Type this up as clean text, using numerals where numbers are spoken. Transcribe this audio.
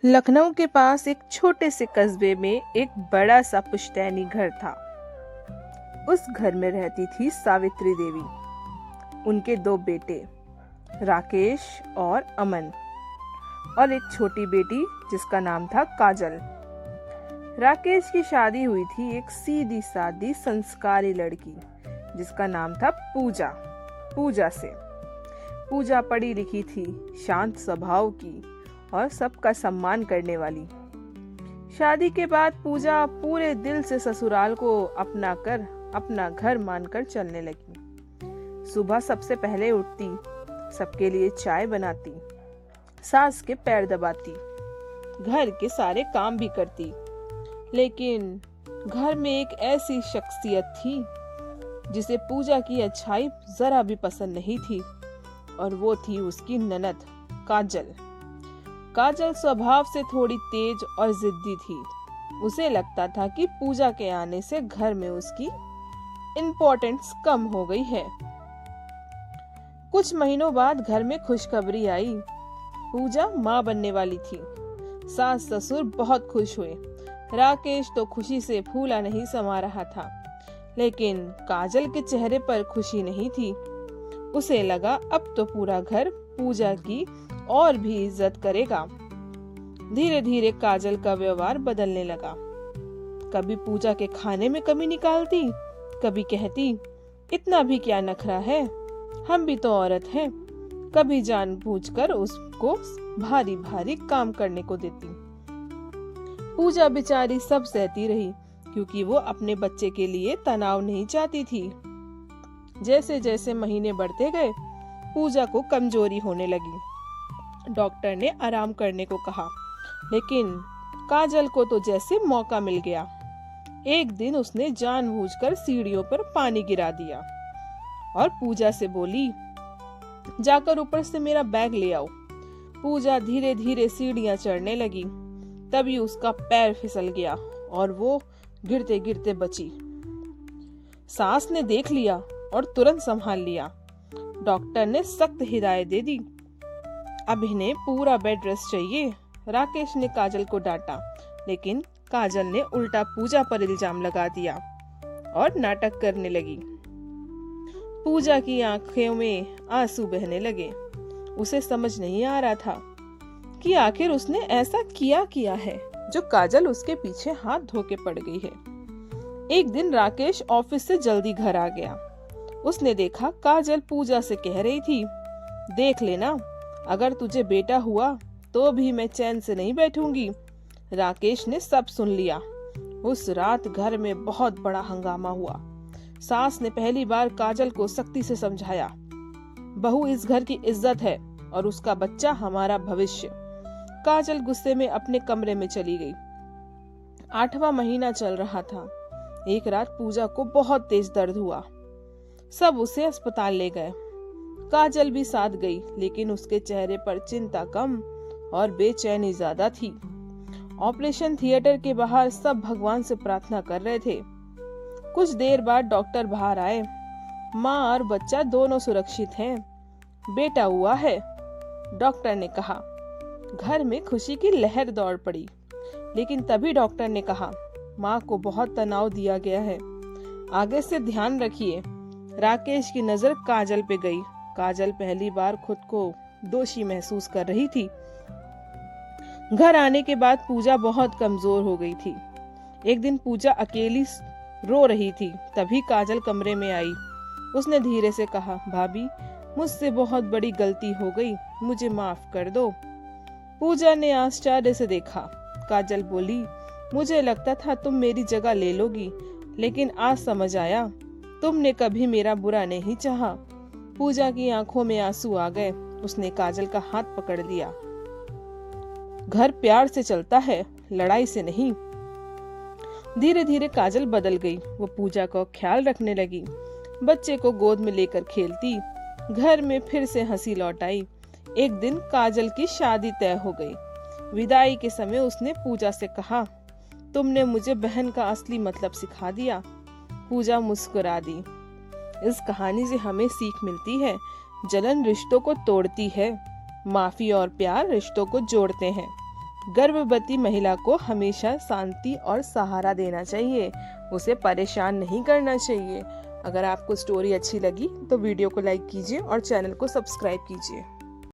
लखनऊ के पास एक छोटे से कस्बे में एक बड़ा सा पुश्तैनी घर था। उस घर में रहती थी सावित्री देवी, उनके दो बेटे राकेश और अमन और एक छोटी बेटी जिसका नाम था काजल। राकेश की शादी हुई थी एक सीधी सादी संस्कारी लड़की जिसका नाम था पूजा से। पूजा पढ़ी लिखी थी, शांत स्वभाव की और सबका सम्मान करने वाली। शादी के बाद पूजा पूरे दिल से ससुराल को अपना घर मानकर चलने लगी। सुबह सबसे पहले उठती, सबके लिए चाय बनाती, सास के पैर दबाती, घर के सारे काम भी करती। लेकिन घर में एक ऐसी शख्सियत थी जिसे पूजा की अच्छाई जरा भी पसंद नहीं थी, और वो थी उसकी ननद काजल। काजल स्वभाव से थोड़ी तेज और जिद्दी थी। उसे लगता था कि पूजा के आने से घर में उसकी इम्पोर्टेंस कम हो गई है। कुछ महीनों बाद घर में खुशखबरी आई, पूजा माँ बनने वाली थी। सास ससुर बहुत खुश हुए। राकेश तो खुशी से फूला नहीं समा रहा था, लेकिन काजल के चेहरे पर खुशी नहीं थी। उसे लगा अब तो पूरा घर पूजा की और भी इज्जत करेगा। धीरे धीरे काजल का व्यवहार बदलने लगा। कभी पूजा के खाने में कमी निकालती, कभी कहती इतना भी क्या नखरा है, हम भी तो औरत हैं। कभी जानबूझकर उसको भारी भारी काम करने को देती। पूजा बेचारी सब सहती रही, क्योंकि वो अपने बच्चे के लिए तनाव नहीं चाहती थी। जैसे जैसे महीने बढ़ते गए, पूजा को कमजोरी होने लगी। डॉक्टर ने आराम करने को कहा, लेकिन काजल को तो जैसे मौका मिल गया। एक दिन उसने जानबूझकर सीढ़ियों पर पानी गिरा दिया और पूजा से बोली, जाकर ऊपर से मेरा बैग ले आओ। पूजा धीरे धीरे सीढ़ियां चढ़ने लगी। तभी उसका पैर फिसल गया और वो गिरते गिरते बची। सास ने देख लिया और तुरंत संभाल लिया। डॉक्टर ने सख्त हिदायत दे दी, अब इन्हें पूरा बेड रेस्ट चाहिए। राकेश ने काजल को डांटा, लेकिन काजल ने उल्टा पूजा पर इल्जाम लगा दिया और नाटक करने लगी। पूजा की आंखों में आंसू बहने लगे। उसे समझ नहीं आ रहा था कि आखिर उसने ऐसा किया है जो काजल उसके पीछे हाथ धो के पड़ गई है। एक दिन राकेश ऑफिस से जल्दी घर आ गया। उसने देखा काजल पूजा से कह रही थी, देख लेना, अगर तुझे बेटा हुआ तो भी मैं चैन से नहीं बैठूंगी। राकेश ने सब सुन लिया। उस रात घर में बहुत बड़ा हंगामा हुआ। सास ने पहली बार काजल को सख्ती से समझाया, बहू इस घर की इज्जत है और उसका बच्चा हमारा भविष्य। काजल गुस्से में अपने कमरे में चली गई। 8वां महीना चल रहा था। एक रात पूजा को बहुत तेज दर्द हुआ। सब उसे अस्पताल ले गए। काजल भी साथ गई, लेकिन उसके चेहरे पर चिंता कम और बेचैनी ज्यादा थी। ऑपरेशन थिएटर के बाहर सब भगवान से प्रार्थना कर रहे थे। कुछ देर बाद डॉक्टर बाहर आए। माँ और बच्चा दोनों सुरक्षित हैं। बेटा हुआ है, डॉक्टर ने कहा। घर में खुशी की लहर दौड़ पड़ी। लेकिन तभी डॉक्टर ने कहा, माँ को बहुत तनाव दिया गया है, आगे से ध्यान रखिए। राकेश की नजर काजल पे गई। काजल पहली बार खुद को दोषी महसूस कर रही थी। घर आने के बाद पूजा बहुत कमजोर हो गई थी। एक दिन पूजा अकेली रो रही थी। तभी काजल कमरे में आई। उसने धीरे से कहा, भाभी, मुझसे बहुत बड़ी गलती हो गई, मुझे माफ कर दो। पूजा ने आश्चर्य से देखा। काजल बोली, मुझे लगता था तुम मेरी जगह ले लोगी, लेकिन आज समझ आया तुमने कभी मेरा बुरा नहीं चाहा। पूजा की आंखों में आंसू आ गए। उसने काजल का हाथ पकड़ लिया। घर प्यार से चलता है, लड़ाई से नहीं। धीरे धीरे काजल बदल गई। वो पूजा का ख्याल रखने लगी, बच्चे को गोद में लेकर खेलती। घर में फिर से हंसी लौट आई। एक दिन काजल की शादी तय हो गई। विदाई के समय उसने पूजा से कहा, तुमने मुझे बहन का असली मतलब सिखा दिया। पूजा मुस्कुरा दी। इस कहानी से हमें सीख मिलती है, जलन रिश्तों को तोड़ती है, माफी और प्यार रिश्तों को जोड़ते हैं। गर्भवती महिला को हमेशा शांति और सहारा देना चाहिए, उसे परेशान नहीं करना चाहिए। अगर आपको स्टोरी अच्छी लगी तो वीडियो को लाइक कीजिए और चैनल को सब्सक्राइब कीजिए।